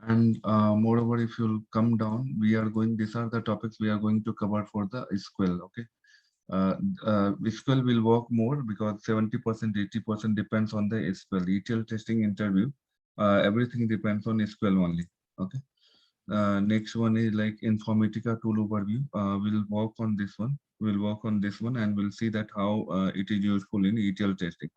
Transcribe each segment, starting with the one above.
And moreover, if you'll come down, we are going, these are the topics we are going to cover for the SQL. Okay. SQL will work more because 70%, 80% depends on the SQL. ETL testing interview, everything depends on SQL only. Okay. Next one is like Informatica tool overview. We'll work on this one. We'll work on this one and we'll see that how it is useful in ETL testing.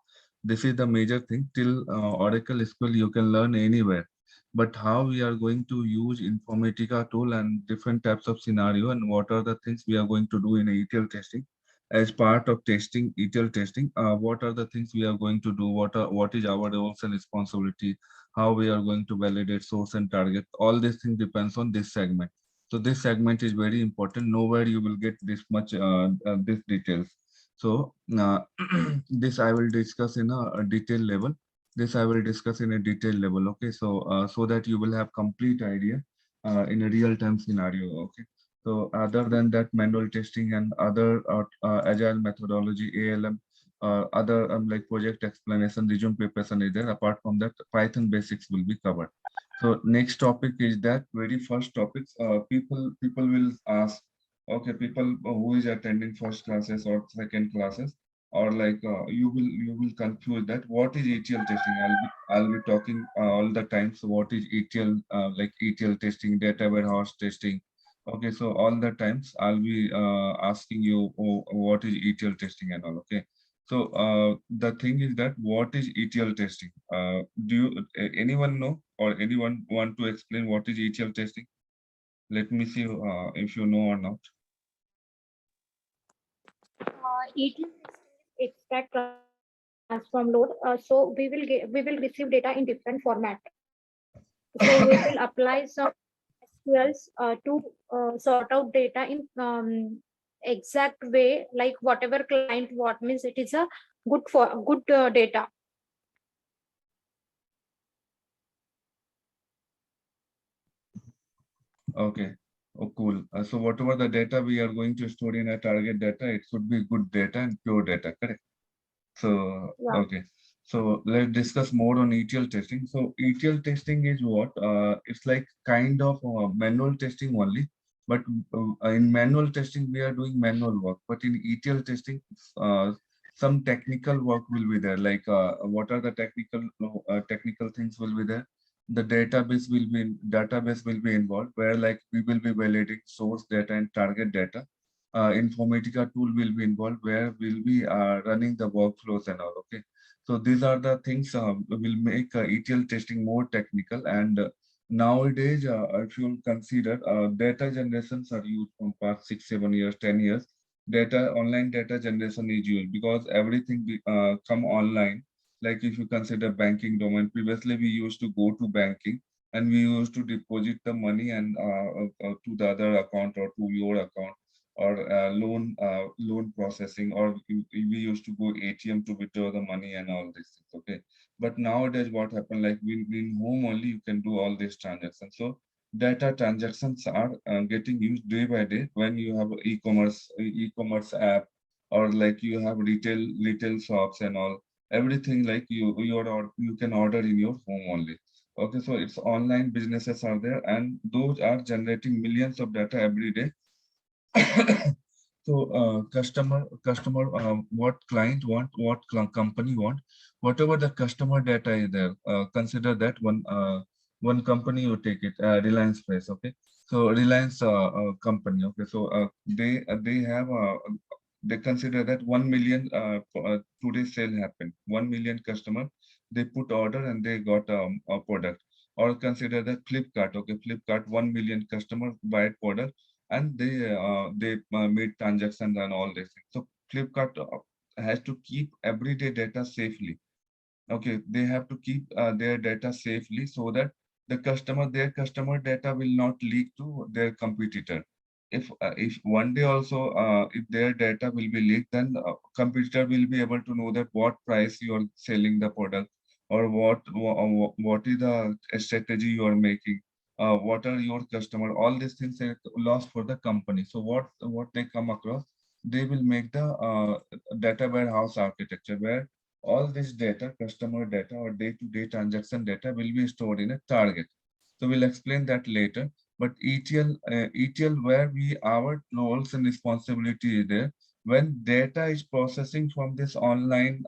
This is the major thing. Till Oracle SQL you can learn anywhere. But how we are going to use Informatica tool and different types of scenario and what are the things we are going to do in ETL testing as part of testing, ETL testing, what are the things we are going to do? What is our roles and responsibility? How we are going to validate source and target? All these things depends on this segment. So this segment is very important. Nowhere you will get this much this details. So this I will discuss in a detailed level. This I will discuss in a detailed level. Okay, so so that you will have complete idea in a real time scenario. Okay. So other than that, manual testing and other agile methodology, ALM, other like project explanation, resume preparation is there. Apart from that, Python basics will be covered. So next topic is that very first topics. People will ask, okay, people who is attending first classes or second classes, or like you will confuse that what is ETL testing. I'll be talking all the time. So what is ETL like ETL testing, data warehouse testing. Okay, so all the times I'll be asking you, oh, what is ETL testing and all. Okay, so the thing is that what is ETL testing? Do you anyone know or anyone want to explain what is ETL testing? Let me see if you know or not. ETL testing is extract, transform, load. So we will receive data in different format. So we will apply some SQLs to sort out data in exact way, like whatever client what means it is a good data. Okay. Oh, cool. So whatever the data we are going to store in a target data, it should be good data and pure data, correct? So, Yeah. okay. So let's discuss more on ETL testing. So ETL testing is what? It's like kind of manual testing only. But in manual testing, we are doing manual work. But in ETL testing, some technical work will be there. Like what are the technical things will be there? The database will be involved, where like we will be validating source data and target data. Informatica tool will be involved where we'll be running the workflows and all. Okay, so these are the things will make ETL testing more technical. And nowadays, if you consider data generations are used from past 6, 7 years, 10 years. Data online data generation is used because everything come online. Like if you consider banking domain, previously we used to go to banking and we used to deposit the money and to the other account or to your account, or loan processing, or we used to go ATM to withdraw the money and all these things. Okay, but nowadays what happened, like in home only you can do all these transactions. So data transactions are getting used day by day when you have e-commerce app, or like you have retail shops and all. Everything like you can order in your home only. Okay, so it's online businesses are there and those are generating millions of data every day. So customer what client want, what company want, whatever the customer data is there, consider that one company, you take it, Reliance Fresh. Okay, so Reliance company. Okay, so they have they consider that 1 million today sale happened, 1 million customer they put order and they got a product. Or consider that Flipkart. Okay, Flipkart 1 million customers buy product and they made transactions and all these things. So Flipkart has to keep everyday data safely. Okay, they have to keep their data safely so that their customer data will not leak to their competitor. If one day also if their data will be leaked, then competitor will be able to know that what price you are selling the product, or what is the strategy you are making, what are your customer. All these things are loss for the company. So what they come across, they will make the data warehouse architecture where all this data, customer data or day-to-day transaction data will be stored in a target. So we'll explain that later. But ETL where our roles and responsibility is there. When data is processing from this online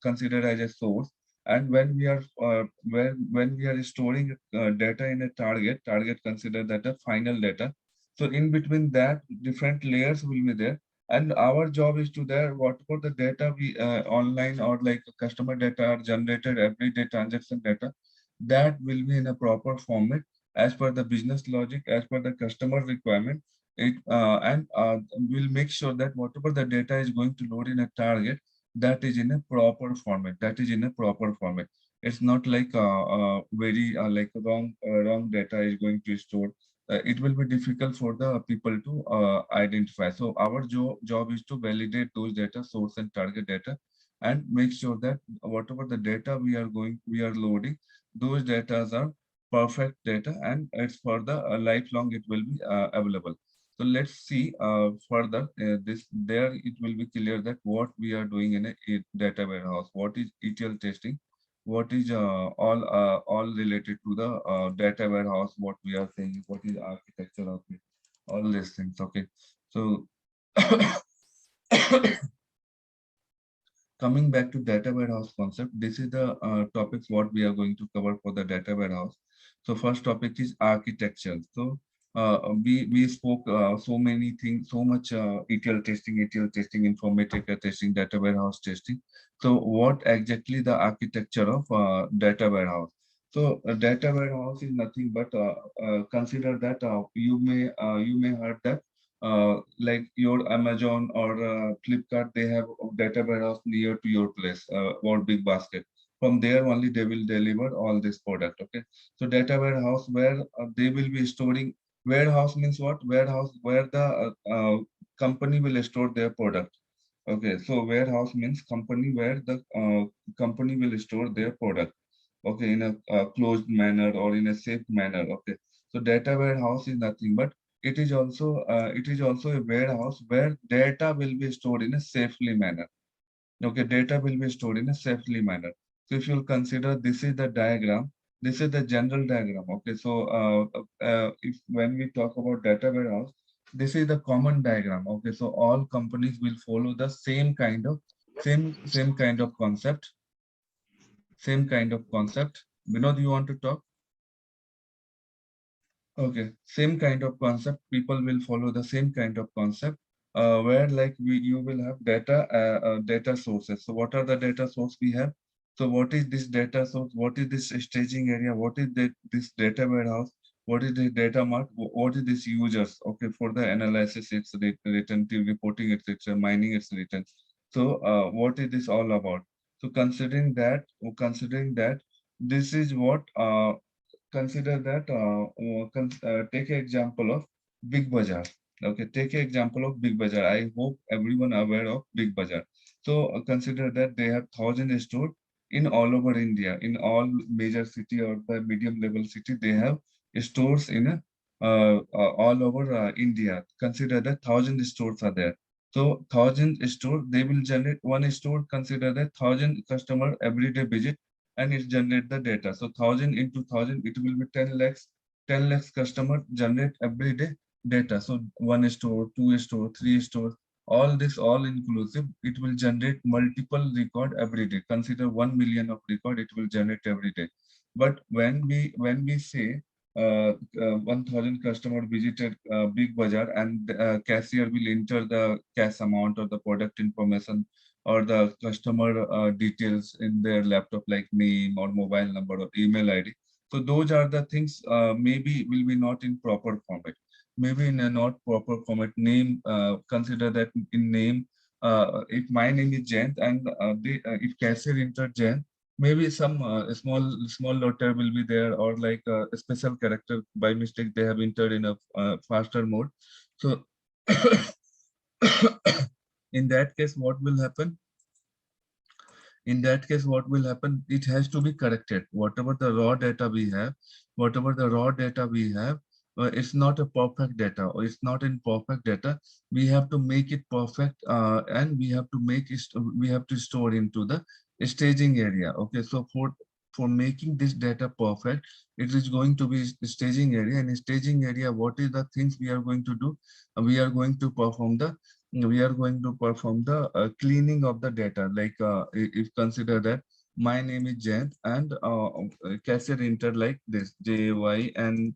considered as a source, and when we are storing data in a target consider that a final data. So in between that, different layers will be there, and our job is to there whatever the data we online or like customer data are generated, everyday transaction data, that will be in a proper format as per the business logic, as per the customer requirement. It and We'll make sure that whatever the data is going to load in a target, that is in a proper format. That is in a proper format. It's not like very like wrong data is going to store. It will be difficult for the people to identify. So our job is to validate those data, source and target data, and make sure that whatever the data we are loading, those data are perfect data, and it's for the lifelong it will be available. So let's see further this there it will be clear that what we are doing in a data warehouse, what is ETL testing, what is all related to the data warehouse, what we are saying, what is architecture of it, all these things. Okay, so coming back to data warehouse concept, this is the topics what we are going to cover for the data warehouse. So first topic is architecture. So we spoke so many things, so much ETL testing, Informatica testing, data warehouse testing. So what exactly the architecture of data warehouse? So data warehouse is nothing but consider that you may heard that like your Amazon or Flipkart, they have a data warehouse near to your place or big basket. From there only they will deliver all this product. Okay, so data warehouse where they will be storing. Warehouse means what? Warehouse where the company will store their product. Okay, so warehouse means company where the company will store their product. Okay, in a closed manner or in a safe manner. Okay, so data warehouse is nothing but it is also a warehouse where data will be stored in a safely manner. Okay, data will be stored in a safely manner. So if you'll consider this is the diagram, this is the general diagram. Okay, so if when we talk about data warehouse, this is the common diagram. Okay, so all companies will follow the same kind of concept, same kind of concept. Vinod, you want to talk? Okay, same kind of concept. People will follow the same kind of concept, where like you will have data sources. So what are the data source we have? So what is this data source? What is this staging area? What is this data warehouse? What is the data mart? What is this users? Okay, for the analysis, it's written, to reporting, it's written, mining, it's written. So what is this all about? So considering that, this is what consider that take an example of big bazaar. Okay, take an example of big bazaar. I hope everyone aware of big bazaar. So consider that they have 1,000 stores in all over India, in all major city or the medium level city. They have stores in all over India. Consider that 1,000 stores are there. So 1,000 stores, they will generate one store. Consider that 1,000 customer everyday visit, and it generate the data. So 1,000 into 1,000, it will be 10 lakhs. 10 lakhs customer generate every day data. So one store, two store, three stores, all this all inclusive, it will generate multiple record every day. Consider 1 million of record it will generate every day. But when we say 1,000 customer visited big bazaar, and cashier will enter the cash amount or the product information or the customer details in their laptop, like name or mobile number or email ID. So those are the things maybe will be not in proper format. Maybe in a not proper format. Name, consider that in name, if my name is Jayant and if cashier enter Jayant, maybe some small letter will be there, or like a special character by mistake they have entered in a faster mode. So in that case, what will happen? In that case, what will happen? It has to be corrected. Whatever the raw data we have, whatever the raw data we have, it's not a perfect data, or it's not in perfect data. We have to make it perfect, and we have to make it. We have to store into the staging area. Okay, so for making this data perfect, it is going to be staging area. And staging area, what is the things we are going to do? We are going to perform the cleaning of the data. Like if consider that my name is Jen, and cassette enter like this JY, and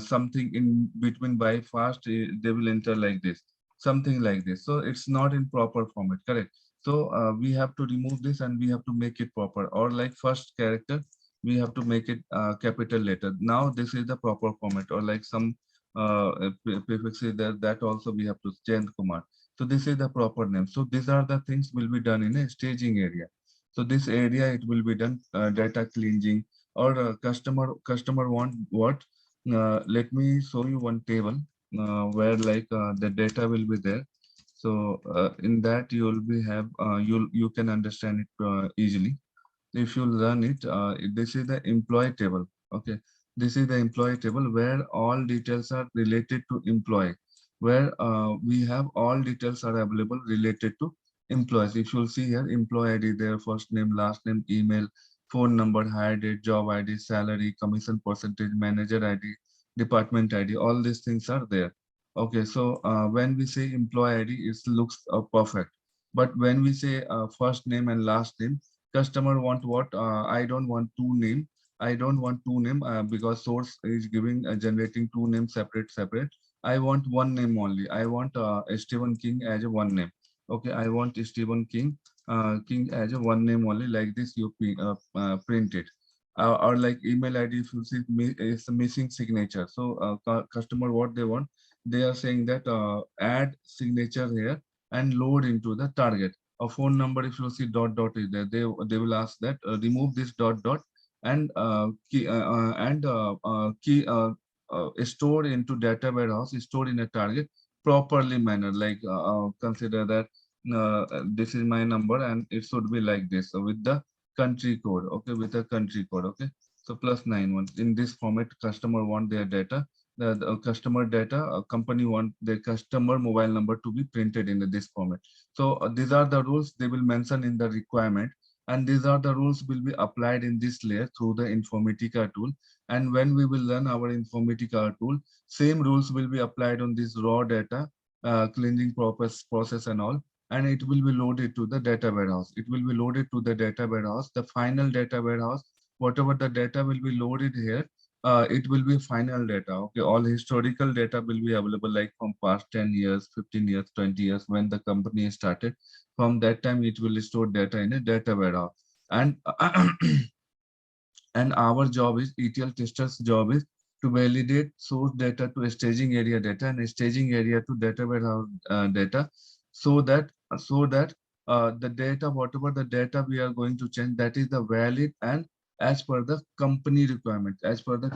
something in between by fast, they will enter like this, something like this. So it's not in proper format, correct? So we have to remove this and we have to make it proper. Or like first character, we have to make it capital letter. Now this is the proper format. Or like some prefixes there, that also we have to change command. So this is the proper name. So these are the things will be done in a staging area. So this area, it will be done data cleansing. Or customer want what? Let me show you one table where like the data will be there. So in that you will be have you can understand it easily. If you learn it, this is the employee table. Okay, this is the employee table where all details are related to employee, where we have all details are available related to employees. If you'll see here, employee ID, their first name, last name, email, phone number, hire date, job ID, salary, commission percentage, manager ID, department ID, all these things are there. Okay, so when we say employee ID, it looks perfect. But when we say first name and last name, customer want what? I don't want two name. I don't want two name because source is giving generating two names separate. I want one name only. I want Stephen King as a one name. Okay, I want Stephen King as a one name only. Like this, you print it. Or like email ID, if you see is missing signature. So customer what they want? They are saying that add signature here and load into the target. A phone number, if you see dot is there, they will ask that remove this dot and key stored into data warehouse, stored in a target properly manner. Like consider that this is my number and it should be like this. So with the country code, okay, with the country code, okay. So +91 in this format, customer want their data, the customer data, company want their customer mobile number to be printed in this format. So these are the rules they will mention in the requirement, and these are the rules will be applied in this layer through the Informatica tool. And when we will run our Informatica tool, same rules will be applied on this raw data, cleansing process and all, and it will be loaded to the data warehouse. It will be loaded to the data warehouse, the final data warehouse, whatever the data will be loaded here, it will be final data. Okay, all historical data will be available like from past 10 years, 15 years, 20 years when the company started. From that time, it will store data in a data warehouse. And and our job is ETL testers job is to validate source data to staging area data and staging area to data warehouse data, so that the data, whatever the data we are going to change, that is the valid and as per the company requirement, as per the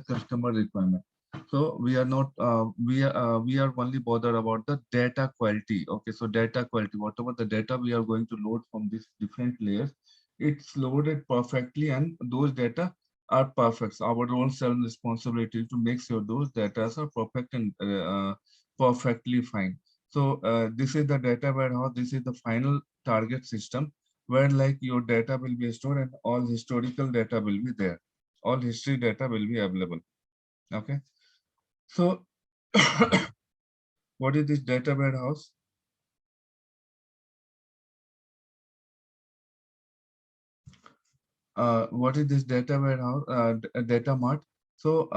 customer requirement. So we are not we are only bothered about the data quality. Okay, so data quality, whatever the data we are going to load from these different layers, it's loaded perfectly and those data are perfect. So our role and responsibility to make sure those data are perfect and perfectly fine. So this is the data warehouse. This is the final target system where like your data will be stored and all historical data will be there. All history data will be available. Okay. So what is this data warehouse? What is this data warehouse, data mart? So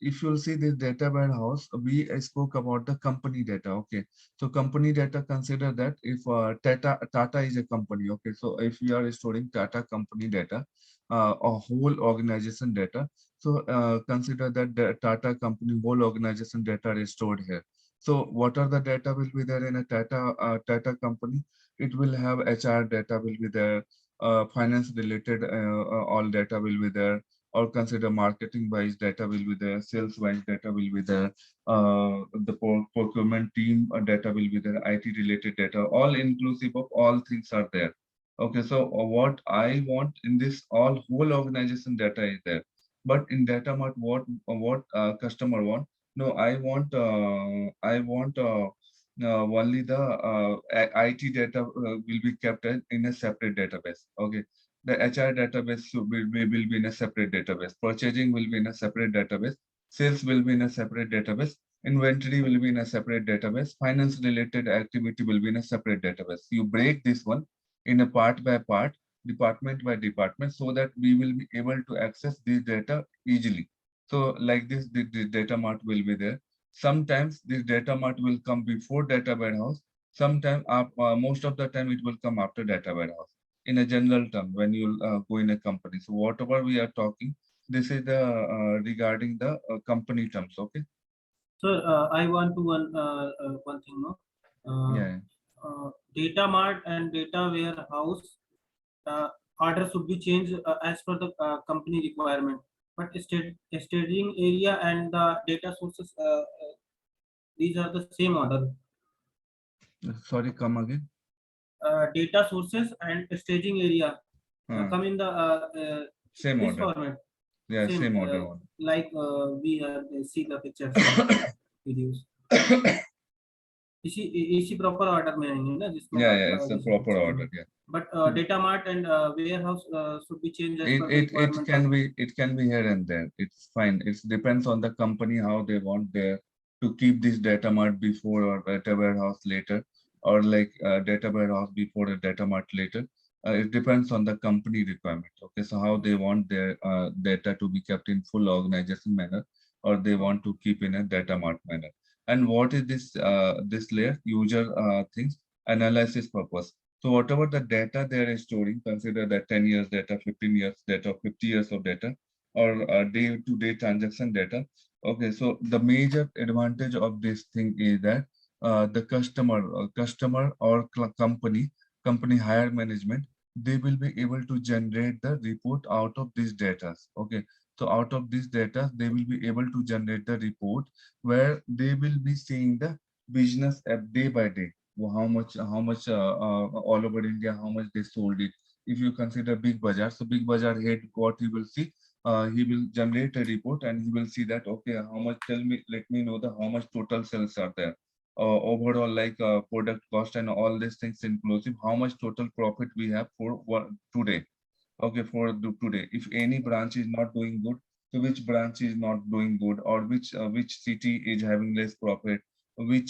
if you'll see this data warehouse, we spoke about the company data. Okay, so company data, consider that if Tata is a company. Okay, so if we are storing Tata company data, a whole organization data, so consider that the Tata company whole organization data is stored here. So what are the data will be there in a Tata company? It will have HR data will be there, finance related all data will be there, or consider marketing wise data will be there, sales wise data will be there, the procurement team data will be there, IT related data, all inclusive of all things are there. Okay, so what I want in this all whole organization data is there, but in data mart what customer want? No, I want only the IT data will be kept in a separate database. Okay, The HR database will be in a separate database. Purchasing will be in a separate database. Sales will be in a separate database. Inventory will be in a separate database. Finance related activity will be in a separate database. You break this one in a part by part, department by department, so that we will be able to access this data easily. So like this, the data mart will be there. Sometimes this data mart will come before data warehouse. Sometimes, most of the time, it will come after data warehouse. In a general term, when you go in a company, so whatever we are talking, this is the regarding the company terms. Okay. So I want to one thing, no. Uh, Yeah. Data mart and data warehouse uh, order should be changed as per the company requirement. But staging area and the data sources, these are the same order. Sorry, come again. Data sources and staging area come in the Same this order. format. Yeah, Same same order one. like we have see the pictures and videos. इसी proper order में आएंगे ना जिसमें Yeah, yeah, आपका it's a जैसे proper picture में. order. Yeah. But data mart and warehouse should be changed as It, per the it it requirement of. can be it can be here and there. It's fine. It depends on the company how they want their to keep this data mart before or data warehouse later, or like data warehouse before a data mart later. It depends on the company requirement. Okay, so how they want their data to be kept in full organization manner, or they want to keep in a data mart manner. And what is this layer? User things analysis purpose. So whatever the data they are storing, consider that 10 years data, 15 years data, 50 years of data, or day-to-day transaction data. Okay, so the major advantage of this thing is that the customer or company higher management, they will be able to generate the report out of these data. Okay, so out of these data, they will be able to generate the report where they will be seeing the business at day by day, how much all over India, how much they sold it. If you consider big bazaar, so big bazaar head, what he will see, he will generate a report and he will see that, okay, how much, tell me, let me know the how much total sales are there. Overall, like product cost and all these things inclusive, how much total profit we have for today. Okay, for today, if any branch is not doing good, so which branch is not doing good, or which city is having less profit, which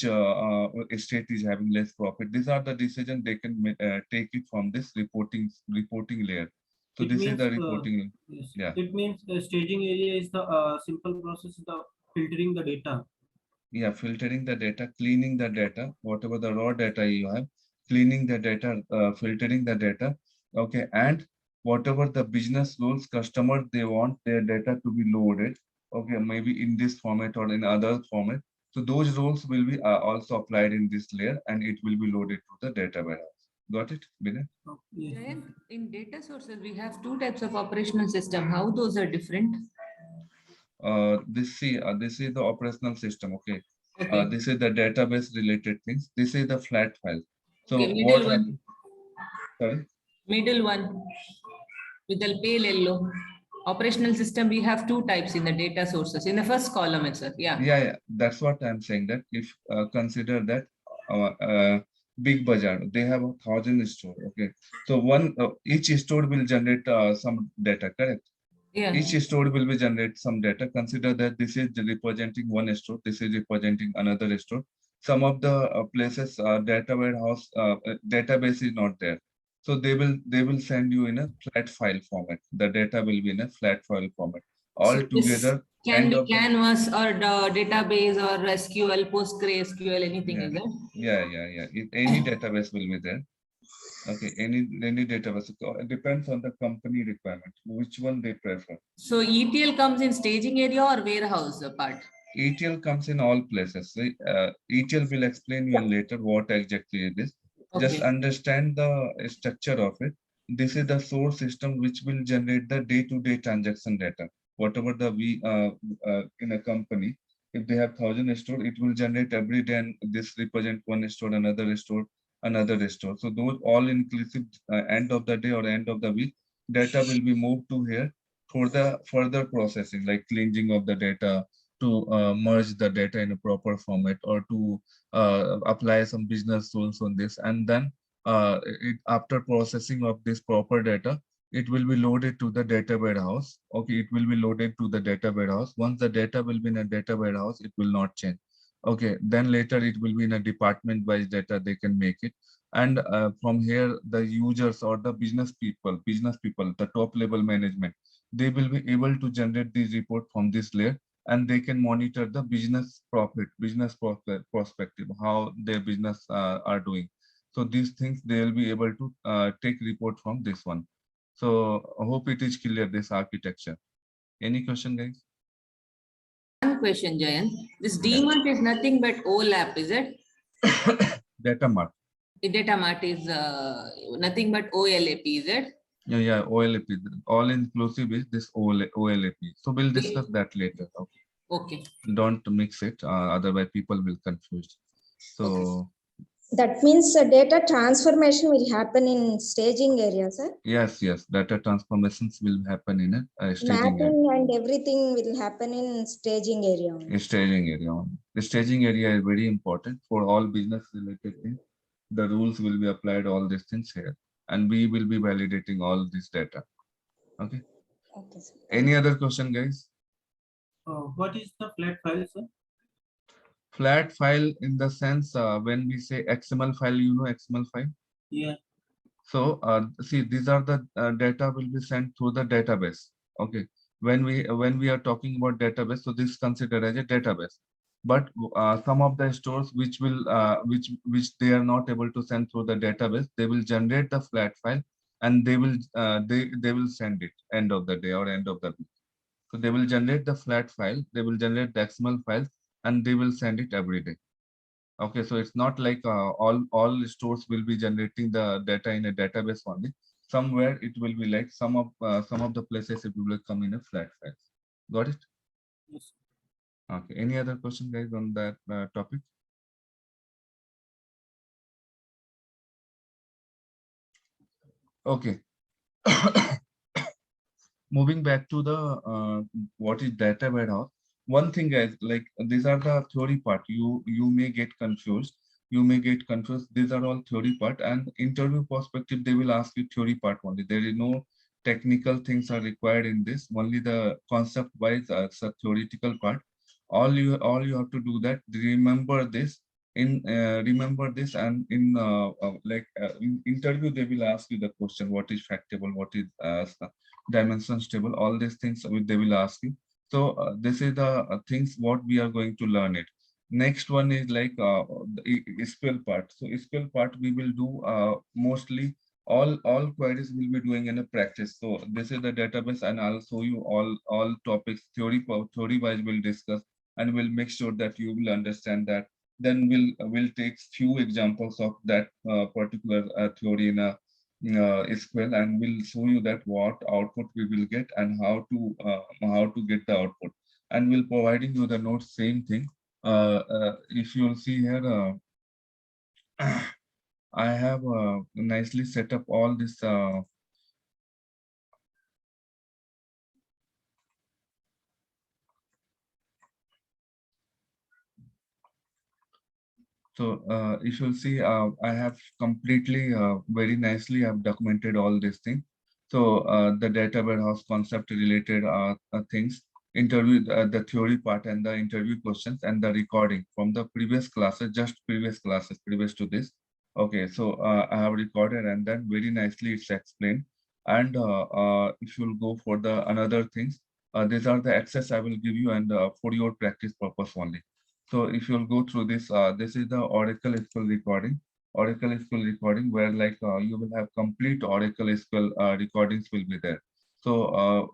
state is having less profit. These are the decisions they can take it from this reporting layer. So It this is means the reporting. yes. Yeah. It means the staging area is the simple process of the filtering the data. Yeah, filtering the data, cleaning the data, whatever the raw data you have, cleaning the data, filtering the data. Okay, and whatever the business rules, customer they want their data to be loaded. Okay, maybe in this format or in other format. So those rules will be also applied in this layer, and it will be loaded to the data warehouse. Got it, Binay? Oh, yes, yes. Jayanth, in data sources, we have two types of operational system. How those are different? This is the operational system. Okay, Okay. this is the database related things. This is the flat file. Okay, So what middle happens? one. Sorry. Middle one with the pale yellow. Operational system, we have two types in the data sources. In the first column itself. Yeah. Yeah, that's what I'm saying. That if consider that big bazaar, they have 1,000 store. Okay, so each store will generate some data. Correct. Yeah. Each store will be generate some data. Consider that this is representing one store. This is representing another store. Some of the places data warehouse database is not there. So they will send you in a flat file format. The data will be in a flat file format. All So this together, can end be of the Canvas or the database or SQL, PostgreSQL, anything, yeah, is it? yeah. Any database will be there. Okay, any database. It depends on the company requirement, which one they prefer. So ETL comes in staging area or warehouse part? ETL comes in all places. See, ETL will explain you later what exactly it is. Just Okay. understand the structure of it. This is the source system which will generate the day-to-day transaction data. Whatever the in a company, if they have 1,000 store, it will generate every day, and this represent one store, another store. So those all inclusive end of the day or end of the week, data will be moved to here for the further processing, like cleansing of the data, to merge the data in a proper format, or to apply some business rules on this. And then after processing of this proper data, it will be loaded to the data warehouse. Okay, it will be loaded to the data warehouse. Once the data will be in a data warehouse, it will not change. Okay, then later it will be in a department wise data, they can make it. And from here, the users or the business people, the top level management, they will be able to generate this report from this layer, and they can monitor the business profit, perspective, how their business are doing. So these things they will be able to take report from this one. So I hope it is clear, this architecture. Any question, guys? One question, Jayan. This Yeah. DMART is nothing but OLAP, is it? Data mart. The data mart is nothing but OLAP, is it? Yeah, OLAP. All inclusive is this OLAP. So we'll discuss that later. Okay. Okay. Don't mix it, otherwise people will confuse. So That means data transformation will happen in staging area, sir. yes, data transformations will happen in a staging area. Mapping and everything will happen in staging area only. A staging area only. The staging area is very important for all business related things. The rules will be applied, all these things here, and we will be validating all this data. Okay. Okay, sir. Any other question, guys? What is the flat file, sir? Flat file in the sense when we say XML file, you know XML file. Yeah. So see, these are the data will be sent through the database. Okay. When we are talking about database, so this is considered as a database. But some of the stores which will which they are not able to send through the database, they will generate the flat file, and they will they will send it end of the day or end of the week. So they will generate the flat file, they will generate the XML files, and they will send it every day. Okay, so it's not like all stores will be generating the data in a database only. Somewhere it will be like some of the places it will come in a flat file. Got it? Yes. Okay. Any other question, guys, on that topic? Okay. Moving back to the what is data warehouse. One thing, guys, like these are the theory part. You may get confused. You may get confused. These are all theory part, and interview perspective, they will ask you theory part only. There is no technical things are required in this. Only the concept wise, it's a theoretical part. All you have to do that. Remember this. Remember this, and in interview they will ask you the question: what is factable? What is dimensions table, all these things they will ask you. So this is the things what we are going to learn it. Next one is like the SQL part. So SQL part we will do mostly all queries will be doing in a practice. So this is the database, and I'll show you all topics theory wise we'll discuss, and we'll make sure that you will understand that. Then we'll take few examples of that particular theory in a SQL, and we'll show you that what output we will get and how to get the output, and we'll providing you the notes. Same thing. If you'll see here, I have nicely set up all this. So if you'll see, I have completely very nicely I've documented all these things. So the data warehouse concept related things, interview, the theory part and the interview questions and the recording from the previous classes, just previous classes, previous to this. Okay, so I have recorded, and then very nicely it's explained. And if you'll go for the another things, these are the access I will give you, and for your practice purpose only. So if you'll go through this, this is the Oracle SQL recording. Oracle SQL recording, where like you will have complete Oracle SQL recordings will be there. So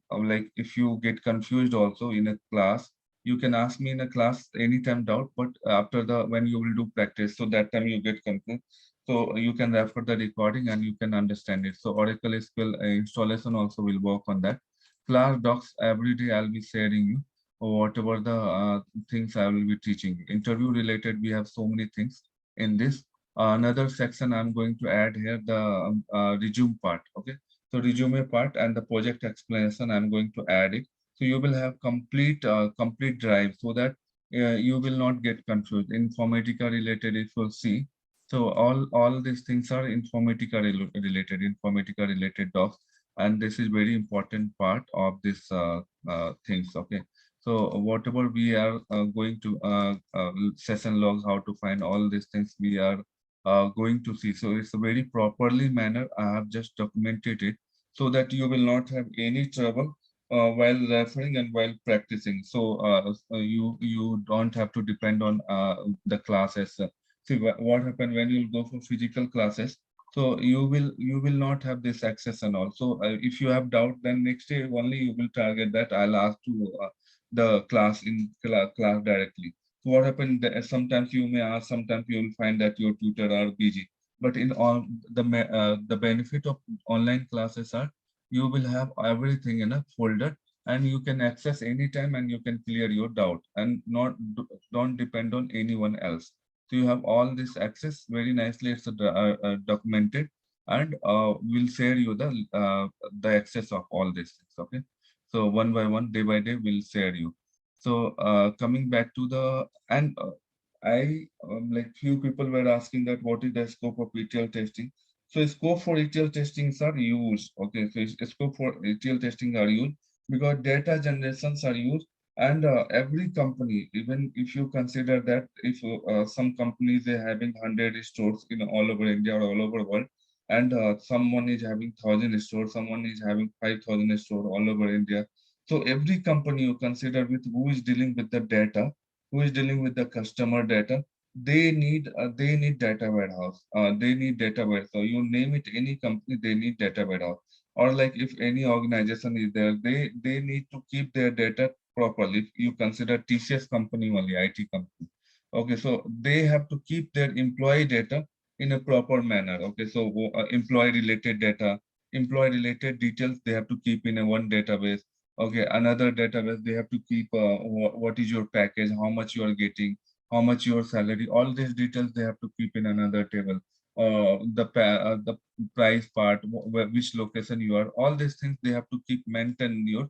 like if you get confused also in a class, you can ask me in a class anytime doubt, but after the when you will do practice, so that time you get confused. So you can refer the recording and you can understand it. So Oracle SQL installation also will work on that. Class docs every day I'll be sharing you, or whatever the things I will be teaching. Interview related, we have so many things in this. Another section I'm going to add here, the resume part. Okay, so resume part and the project explanation, I'm going to add it. So you will have complete drive, so that you will not get confused. Informatica related, if you'll see, So all these things are Informatica related docs, and this is very important part of this things. Okay, so whatever we are going to session logs, how to find all these things we are going to see. So it's a very properly manner. I have just documented it so that you will not have any trouble while referring and while practicing. So you don't have to depend on the classes. See what happened when you go for physical classes. So you will not have this access and all. So if you have doubt, then next day only you will target that I'll ask to the class in class directly. So what happened? Sometimes you may ask, sometimes you will find that your tutor are busy. But in all the benefit of online classes are you will have everything in a folder and you can access anytime and you can clear your doubt and don't depend on anyone else. So you have all this access very nicely. It's documented, and we'll share you the access of all these things. Okay, so one by one, day by day, we'll share you. So coming back to the and I like few people were asking that what is the scope of ETL testing. So scope for ETL testings are used. Okay, so scope for ETL testing are used because data generations are used, and every company, even if you consider that if some companies are having 100 stores in all over India or all over world, and someone is having 1,000 stores, someone is having 5,000 stores all over India. So every company you consider with who is dealing with the data, who is dealing with the customer data, they need data warehouse. They need data warehouse. So you name it, any company, they need data warehouse. Or like if any organization is there, they need to keep their data properly. If you consider TCS company only, IT company. Okay, so they have to keep their employee data in a proper manner. Okay, so employee related data, employee related details, they have to keep in a one database. Okay, another database, they have to keep what is your package, how much you are getting, how much your salary, all these details they have to keep in another table. The price part, which location you are, all these things they have to keep maintain your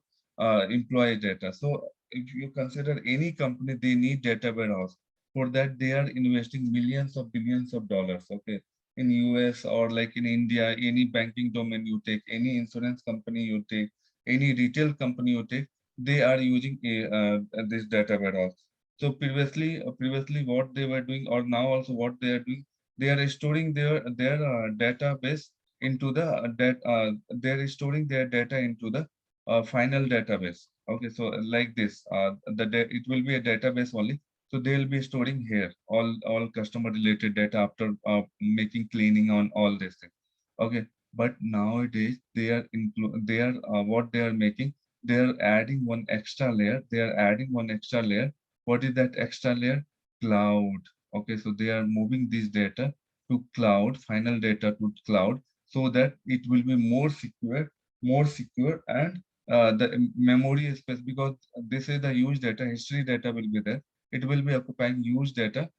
employee data. So if you consider any company, they need data warehouse. For that, they are investing millions of billions of dollars. Okay, in US or like in India, any banking domain you take, any insurance company you take, any retail company you take, they are using this data warehouse. So previously what they were doing, or now also what they are doing, they are storing their database into the they are storing their data into the final database. Okay, so like this, it will be a database only. So they will be storing here all customer related data after making cleaning on all this thing. Okay, but nowadays they are what they are making, they are adding one extra layer. They are adding one extra layer. What is that extra layer? Cloud. Okay, so they are moving this data to cloud, final data to cloud, so that it will be more secure, and the memory space, because this is the huge data, history data will be there. It will be occupying huge data.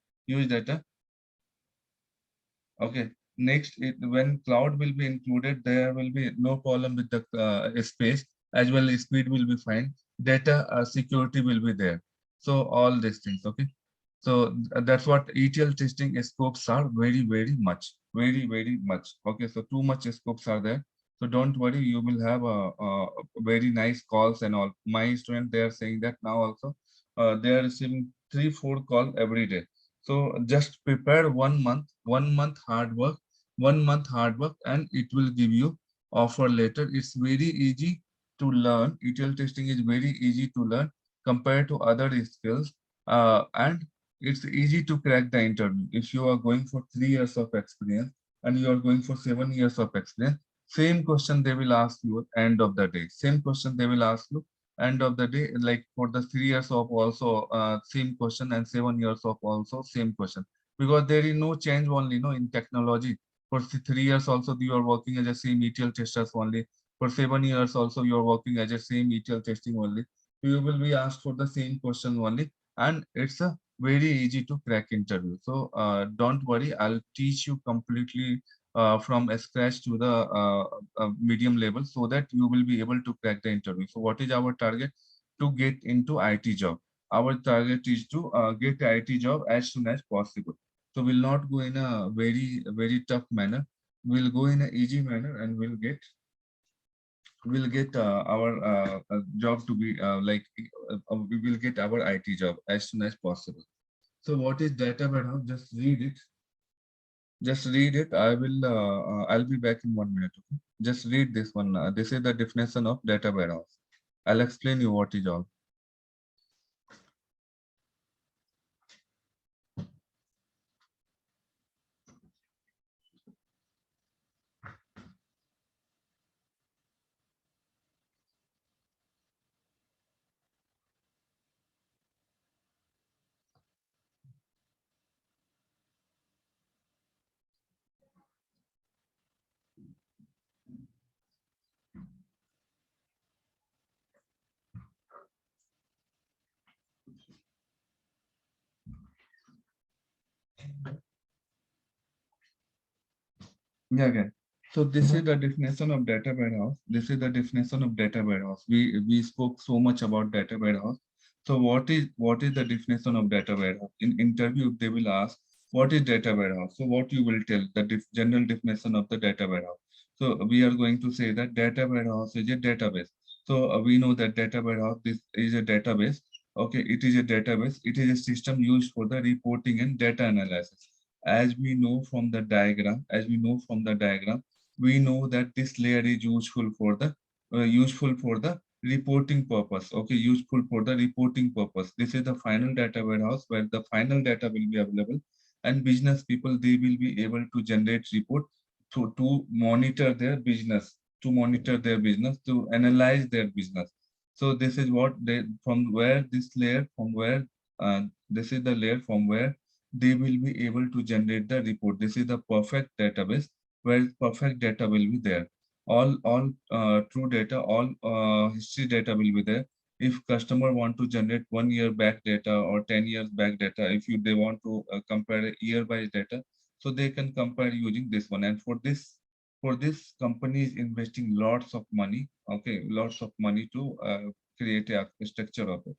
Okay. Next, when cloud will be included, there will be no problem with the space, as well as speed will be fine. Data security will be there. So all these things. Okay. So that's what ETL testing scopes are, very much. Okay. So too much scopes are there. So don't worry, you will have a very nice calls and all. My student, they are saying that now also they are receiving 3-4 calls every day. So just prepare 1 month, 1 month hard work, 1 month hard work, and it will give you offer later. It's very easy to learn. ETL testing is very easy to learn compared to other skills, and it's easy to crack the interview. If you are going for 3 years of experience and you are going for 7 years of experience, same question they will ask you at end of the day. Same question they will ask you end of the day, like for the 3 years of also same question, and 7 years of also same question, because there is no change only in technology. For 3 years also you are working as a same ETL testers only. For 7 years also you are working as a same ETL testing only. You will be asked for the same question only, and it's a very easy to crack interview. So don't worry, I'll teach you completely from scratch to the medium level, so that you will be able to crack the interview. So what is our target? To get into IT job. Our target is to get IT job as soon as possible. So we'll not go in a very tough manner. We'll go in an easy manner and we'll get our job to be we will get our IT job as soon as possible. So what is data warehouse? Just read it. Just read it. I'll be back in 1 minute. Okay? Just read this one. This is the definition of data warehouse. I'll explain you what is all. Yeah, okay. So this is the definition of data warehouse. This is the definition of data warehouse. We spoke so much about data warehouse. So what is the definition of data warehouse? In interview, they will ask what is data warehouse. So what you will tell the general definition of the data warehouse. So we are going to say that data warehouse is a database. So we know that data warehouse this is a database. Okay, it is a database. It is a system used for the reporting and data analysis. As we know from the diagram, we know that this layer is useful for the reporting purpose. Okay, useful for the reporting purpose. This is the final data warehouse where the final data will be available, and business people they will be able to generate report to monitor their business, to analyze their business. So this is what they from where this layer from where this is the layer from where they will be able to generate the report. This is the perfect database where perfect data will be there. All true data, all history data will be there. If customer want to generate 1 year back data or 10 years back data, if they want to compare year by data, so they can compare using this one. And for this company is investing lots of money, okay, lots of money to create a structure of it.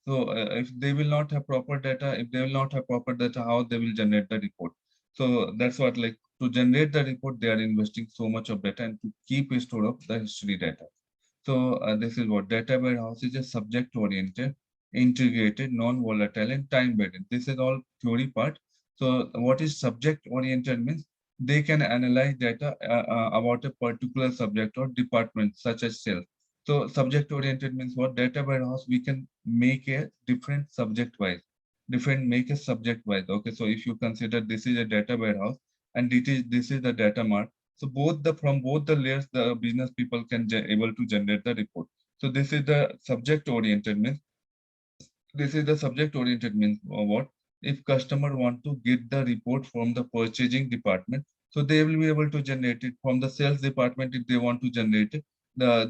So if they will not have proper data, if they will not have proper data, how they will generate the report? So that's what like to generate the report, they are investing so much of data and to keep a store of the history data. So this is what data warehouse is: a subject-oriented, integrated, non-volatile, and time-based. This is all theory part. So what is subject-oriented means they can analyze data about a particular subject or department, such as sales. So subject-oriented means what? Data warehouse we can make a different subject-wise, make a subject-wise. Okay, so if you consider this is a data warehouse and this is the data mart, so from both the layers, the business people can able to generate the report. So this is the subject oriented means what? If customer want to get the report from the purchasing department, so they will be able to generate it from the sales department. If they want to generate it,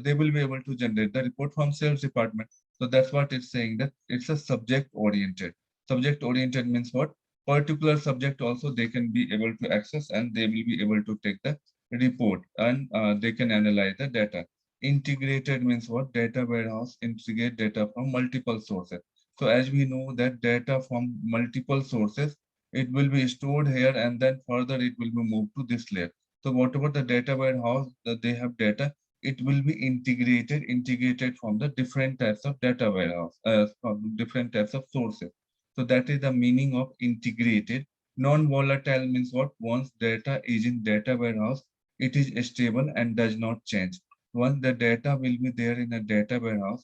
they will be able to generate the report from sales department. So that's what it's saying, that it's a subject oriented. Subject oriented means what? Particular subject also they can be able to access and they will be able to take the report and they can analyze the data. Integrated means what? Data warehouse integrate data from multiple sources. So as we know that data from multiple sources, it will be stored here and then further it will be moved to this layer. So whatever the data warehouse that they have data, it will be integrated from the different types of data warehouse, from different types of sources. So that is the meaning of integrated. Non-volatile means what? Once data is in data warehouse, it is stable and does not change. Once the data will be there in a data warehouse,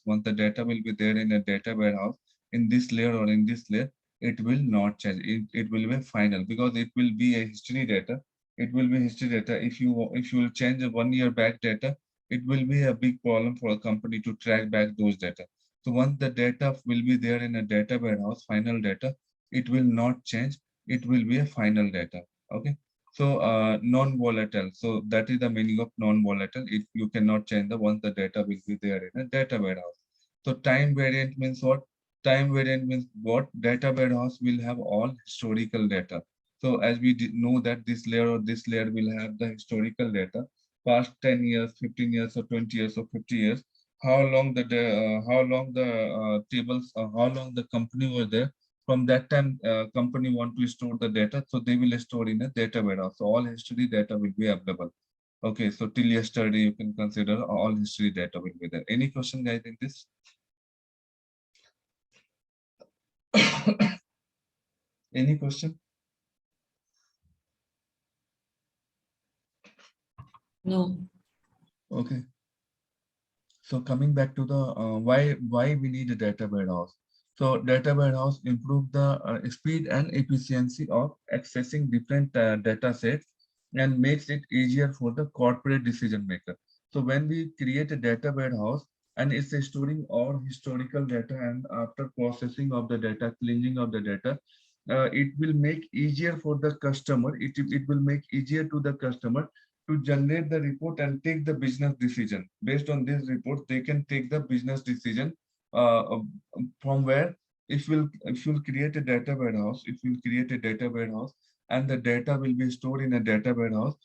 in this layer or in this layer, it will not change. It will be final because it will be a history data. It will be history data. If you will change a 1 year back data, it will be a big problem for a company to track back those data. So once the data will be there in a data warehouse, final data, it will not change. It will be a final data. Okay. So non-volatile. So that is the meaning of non-volatile. If you cannot change the once the data will be there in a data warehouse. So time variant means what? Time variant means what? Data warehouse will have all historical data. So as we know that this layer or this layer will have the historical data, past 10 years, 15 years, or 20 years, or 50 years, how long the tables, how long the company was there. From that time, company want to store the data, so they will store in a data warehouse. So all history data will be available. Okay, so till yesterday, you can consider all history data will be there. Any question, guys, in this? Any question? No. Okay. So coming back to the why we need a data warehouse. So data warehouse improve the speed and efficiency of accessing different data sets and makes it easier for the corporate decision maker. So when we create a data warehouse and it's storing all historical data, and after processing of the data, cleansing of the data, it will make easier for the customer. It will make easier to the customer to generate the report and take the business decision. Based on this report, they can take the business decision from where if you'll create a data warehouse, if you create a data warehouse and the data will be stored in a data warehouse,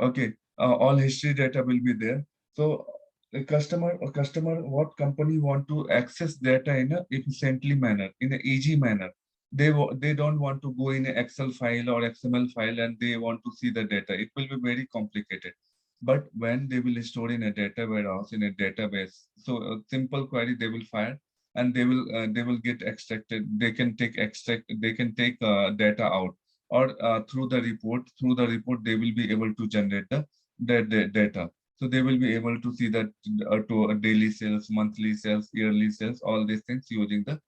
okay, all history data will be there. So the customer, what company want to access data in a efficiently manner, in an easy manner. They don't want to go in an Excel file or XML file and they want to see the data. It will be very complicated. But when they will store in a data warehouse, in a database, so a simple query they will fire and they will get extracted. They can take data out, or through the report they will be able to generate the data. So they will be able to see that to daily sales, monthly sales, yearly sales, all these things using the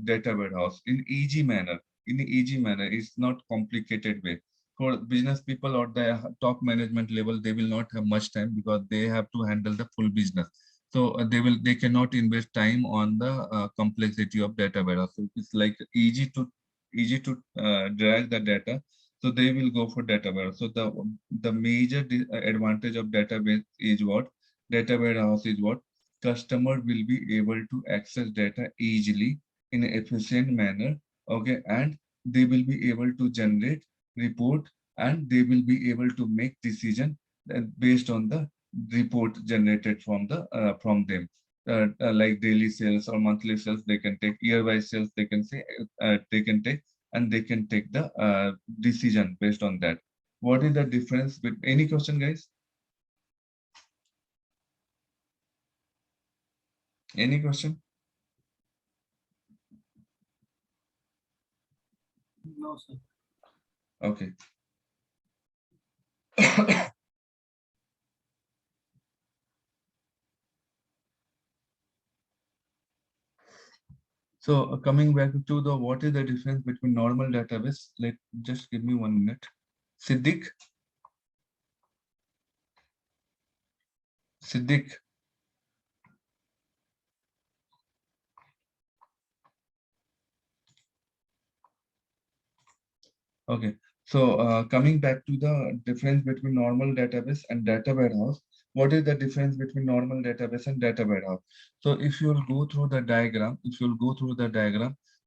data warehouse in easy manner. In easy manner, it's not complicated way. For business people or the top management level, they will not have much time because they have to handle the full business. So they cannot invest time on the complexity of data warehouse. So it's like easy to drag the data. So they will go for data warehouse. So the major advantage of database is what? Data warehouse is what? Customer will be able to access data easily in an efficient manner. Okay, and they will be able to generate report, and they will be able to make decision based on the report generated from them. Like daily sales or monthly sales, they can take year-wise sales. They can say they can take, and they can take the decision based on that. What is the difference? With any question, guys? Any question? No, sir. Okay. So coming back to the what is the difference between normal database? Just give me 1 minute. Siddiq. Siddiq. Okay. So coming back to the difference between normal database and data warehouse, what is the difference between normal database and data warehouse? So if you'll go through the diagram,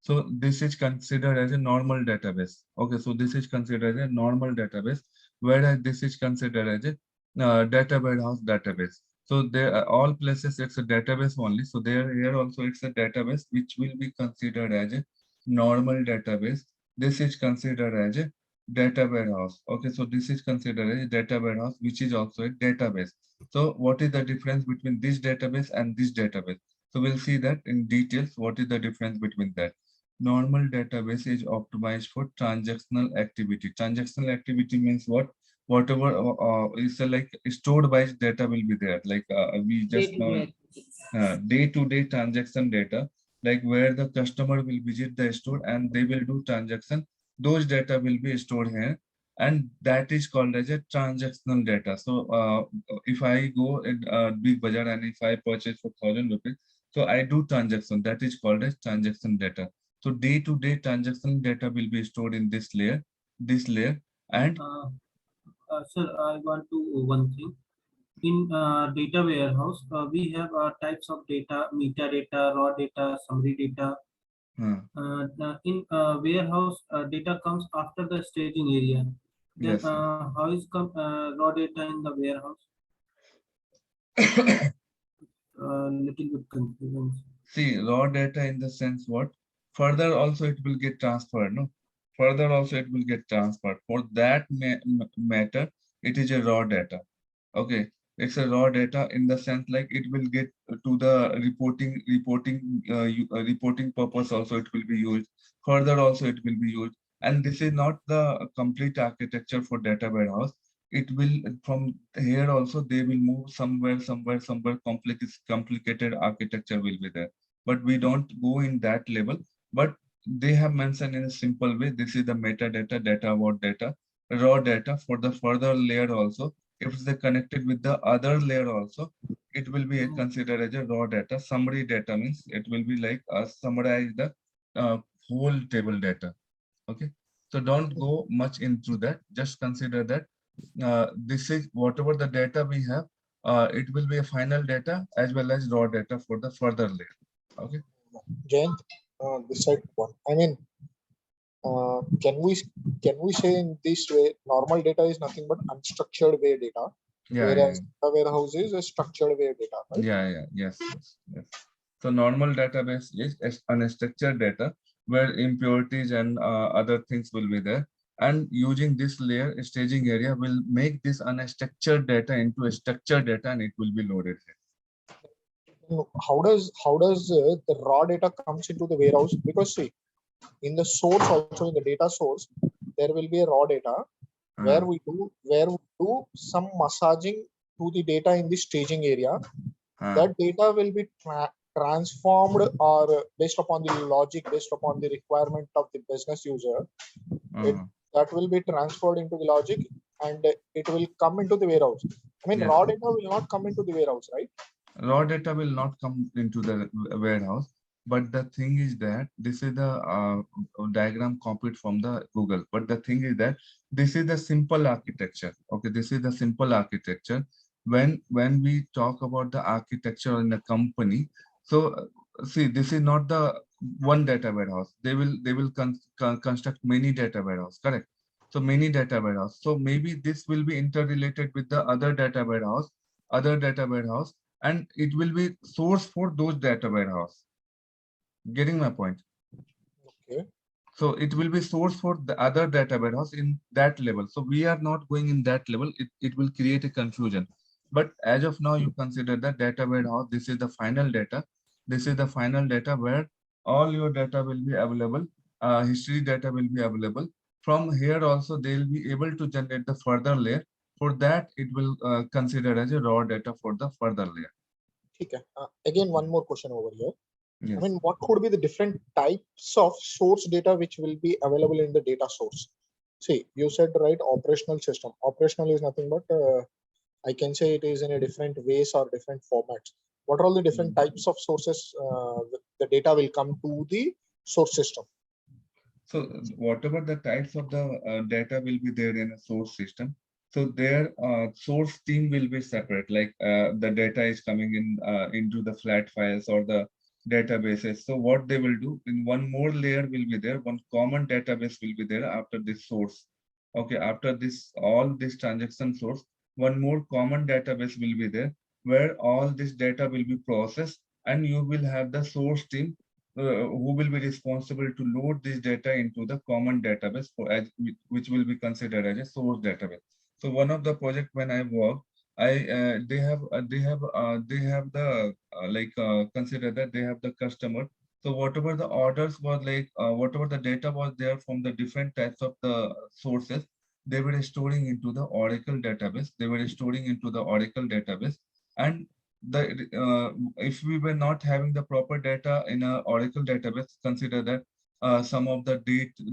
so this is considered as a normal database. Okay, so this is considered as a normal database, whereas this is considered as a data warehouse database. So there are all places it's a database only. So there here also it's a database which will be considered as a normal database. This is considered as a data warehouse. Okay, so this is considered as a data warehouse, which is also a database. So what is the difference between this database and this database? So we'll see that in details. What is the difference between that? Normal database is optimized for transactional activity. Transactional activity means what? Whatever is like stored by data will be there. Like we just know day-to-day transaction data, like where the customer will visit the store and they will do transaction. Those data will be stored here, and that is called as a transactional data. So if I go in big bazaar and if I purchase for 1,000 rupees, so I do transaction, that is called as transaction data. So day-to-day transaction data will be stored in this layer, and Sir, I want to one thing. In data warehouse, we have types of data: metadata, raw data, summary data. In warehouse, data comes after the staging area. Then, yes. how is raw data in the warehouse? Little bit confusion. See, raw data in the sense what? further also it will get transferred, no? Further also it will get transferred. For that matter, it is a raw data. Okay, it's a raw data in the sense like it will get to the reporting purpose also it will be used. Further also it will be used. And this is not the complete architecture for data warehouse. It will from here also they will move somewhere complicated architecture will be there. But we don't go in that level. But they have mentioned in a simple way, this is the metadata, data about data, raw data for the further layer also. If they connected with the other layer also, it will be considered as a raw data. Summary data means it will be like summarize the uh, whole table data. Okay, so don't go much into that. Just consider that this is whatever the data we have. It will be a final data as well as raw data for the further layer. Okay. Jayant, this side one. I mean, can we say in this way, normal data is nothing but unstructured way data, Yeah, whereas the warehouse is a structured way data, right? yes. So normal database is unstructured data where impurities and other things will be there. And using this layer, staging area will make this unstructured data into a structured data and it will be loaded here. How does the raw data comes into the warehouse? Because see, in the source also, in the data source, there will be a raw data where we do some massaging to the data in the staging area. That data will be transformed or based upon the logic, based upon the requirement of the business user. That will be transferred into the logic and it will come into the warehouse. I mean, raw data will not come into the warehouse, right? Raw data will not come into the warehouse. But the thing is that this is the diagram copied from the Google. But the thing is that this is the simple architecture. Okay, this is the simple architecture. When we talk about the architecture in a company, so see, this is not the one data warehouse. They will construct many data warehouse. Correct. So many data warehouse. So maybe this will be interrelated with the other data warehouse, and it will be source for those data warehouse. Getting my point? Okay. So it will be source for the other data warehouse in that level. So we are not going in that level. It will create a confusion. But as of now, you consider that data warehouse, this is the final data. This is the final data where all your data will be available. History data will be available. From here also, they will be able to generate the further layer. For that, it will consider as a raw data for the further layer. Okay. Again, one more question over here. Yes. I mean, what could be the different types of source data which will be available in the data source? See, you said right, operational system. Operational is nothing but I can say it is in a different ways or different formats. What are all the different types of sources the data will come to the source system? So whatever the types of the data will be there in a source system, so their source team will be separate. Like the data is coming in into the flat files or the databases. So what they will do in one more layer will be there. One common database will be there after this source. Okay, after this all this transaction source, one more common database will be there where all this data will be processed, and you will have the source team who will be responsible to load this data into the common database for which will be considered as a source database. So one of the project when I work, they have the consider that they have the customer. So whatever the orders was like, whatever the data was there from the different types of the sources, they were storing into the Oracle database. And if we were not having the proper data in a Oracle database, consider that some of the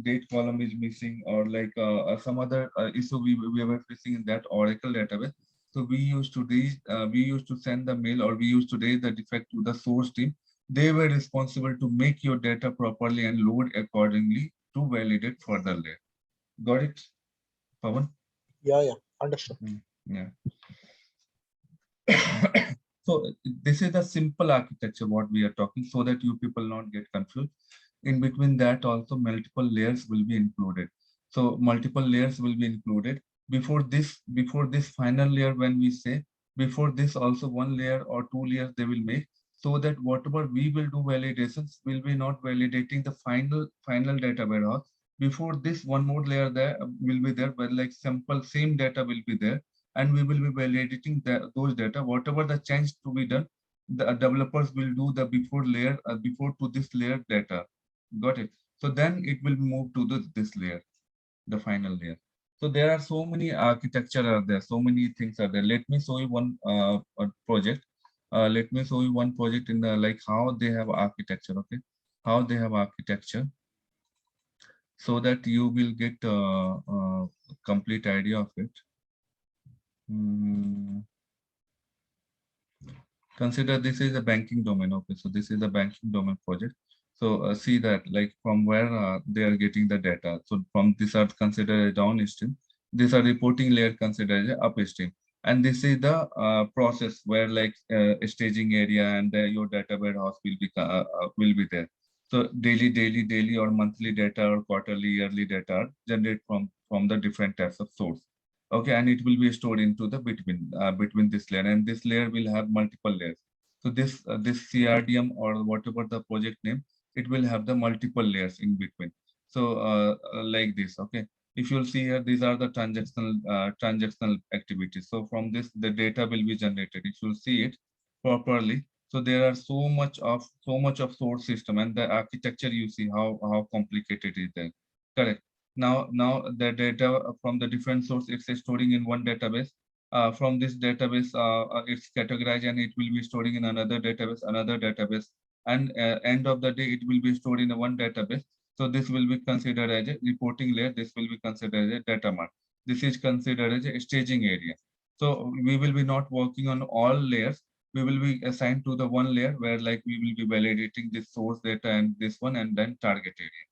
date column is missing, or like some other issue we were facing in that Oracle database. So we used to send the mail, or we used to raise the defect to the source team. They were responsible to make your data properly and load accordingly to validate further layer. Got it, Pawan? Yeah, understood. Yeah. So this is the simple architecture what we are talking, so that you people not get confused. In between that also multiple layers will be included. So multiple layers will be included. Before this final layer, when we say before this also one layer or two layers they will make. so that whatever we will do validations will be not validating the final data warehouse. Before this, one more layer there will be there, but like simple same data will be there, and we will be validating those data. Whatever the change to be done, the developers will do the before layer, before to this layer data. Got it? So then it will move to this layer, the final layer. So there are so many architecture are there, so many things are there. Let me show you one project. Let me show you one project in the like how they have architecture. Okay, how they have architecture, so that you will get complete idea of it. Hmm. Consider this is a banking domain. Okay, so this is a banking domain project. So see that like from where they are getting the data. So from this are considered a downstream. These are reporting layer considered as upstream. And this is the process where like staging area and your data warehouse will be there. So daily or monthly data or quarterly, yearly data are generated from the different types of source. Okay, and it will be stored into the between this layer, and this layer will have multiple layers. So this CRDM or whatever the project name, it will have the multiple layers in between. So like this. Okay, if you'll see here, these are the transactional activities. So from this the data will be generated. If you'll see it properly, so there are so much of source system, and the architecture, you see how complicated it is. Correct. Now the data from the different source, it's storing in one database. From this database, it's categorized and it will be storing in another database, and end of the day it will be stored in a one database. So this will be considered as a reporting layer. This will be considered as a data mart. This is considered as a staging area. So we will be not working on all layers. We will be assigned to the one layer where like we will be validating this source data and this one, and then target area.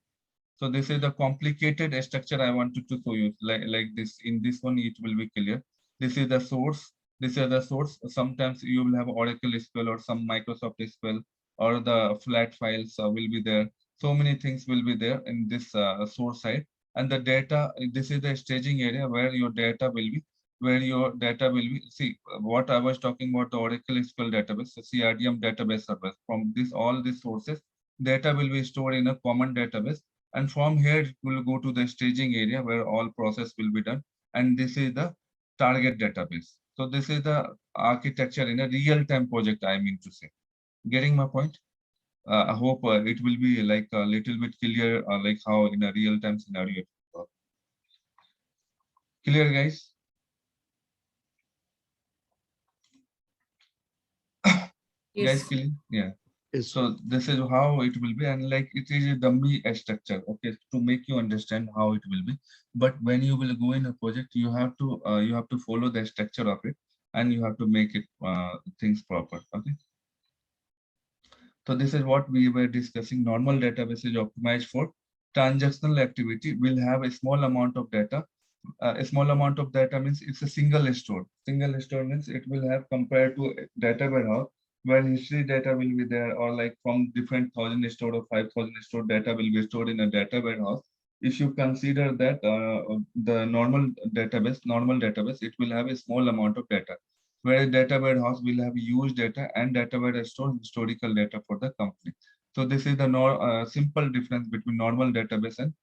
So this is the complicated structure I wanted to show you. Like this, in this one, it will be clear. This is the source. This is the source. Sometimes you will have Oracle SQL or some Microsoft SQL, or the flat files will be there. So many things will be there in this source side. And the data, this is the staging area where your data will be, See, what I was talking about, the Oracle SQL database, the CRDM database service. From this, all these sources, data will be stored in a common database, and from here it will go to the staging area where all process will be done, and this is the target database. So this is the architecture in a real-time project, I mean to say. Getting my point? I hope it will be like a little bit clear, like how in a real-time scenario it will work. Clear, guys? Guys, Yes. clear? Yeah. Yes. So this is how it will be, and like it is a dummy structure, okay, to make you understand how it will be. But when you will go in a project, you have to follow the structure of it, and you have to make it things proper. Okay. So this is what we were discussing. Normal database is optimized for transactional activity. Will have a small amount of data. A small amount of data means it's a single store. Single store means it will have compared to a data warehouse where history data will be there, or like from different 1,000 store or 5,000 store data will be stored in a data warehouse. If you consider that the normal database, it will have a small amount of data, where a data warehouse will have used data, and data warehouse store historical data for the company. So this is the simple difference between normal database and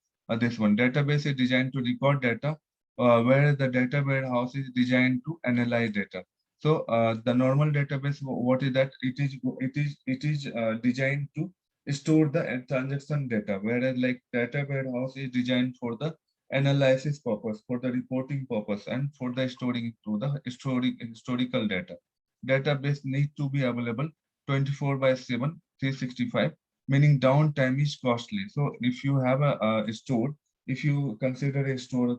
this one. Database is designed to record data, where the data warehouse is designed to analyze data. So the normal database, what is that? It is designed to store the transaction data, whereas like data warehouse is designed for the analysis purpose, for the reporting purpose, and for the storing to the historical data. Database need to be available 24/7, 365, meaning downtime is costly. So if you have a store, if you consider a store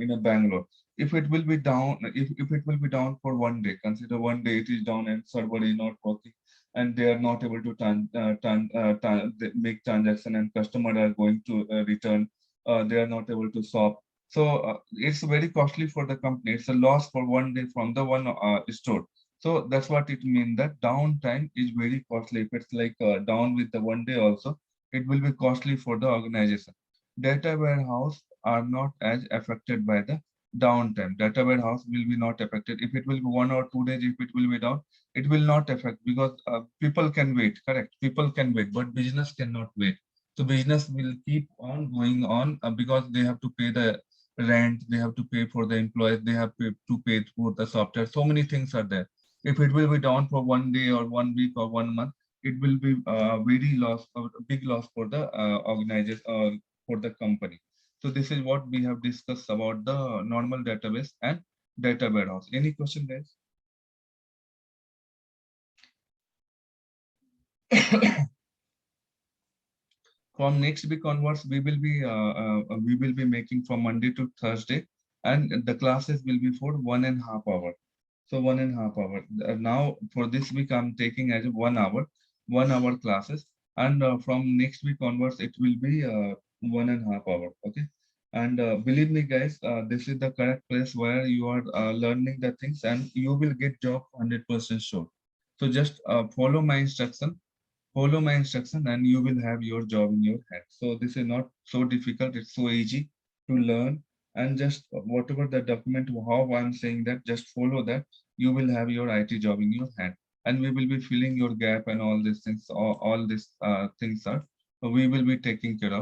in a Bangalore, if it will be down, if it will be down for one day, consider one day it is down and server is not working, and they are not able to make transaction, and customer are going to return, they are not able to shop. So it's very costly for the company. It's a loss for one day from the one store. So that's what it means, that downtime is very costly. If it's like down with the one day also, it will be costly for the organization. Data warehouse are not as affected by the downtime. Data warehouse will be not affected. If it will be 1 or 2 days, if it will be down, it will not affect because people can wait, correct? People can wait, but business cannot wait. So business will keep on going on because they have to pay the rent, they have to pay for the employees, they have to pay for the software. So many things are there. If it will be down for 1 day or 1 week or 1 month, it will be very loss, a big loss for the organizers or for the company. So this is what we have discussed about the normal database and data warehouse. Any question, guys? From next week onwards, we will be making from Monday to Thursday, and the classes will be for 1.5 hours. So 1.5 hours. Now for this week, I'm taking as 1 hour, 1 hour classes, and from next week onwards, it will be 1.5 hours. Okay. And believe me, guys, this is the correct place where you are learning the things, and you will get job 100% sure. So just follow my instruction and you will have your job in your hand. So this is not so difficult, it's so easy to learn. And just whatever the document, how I'm saying that, just follow that, you will have your IT job in your hand. And we will be filling your gap and all these things, all these things are, we will be taking care of.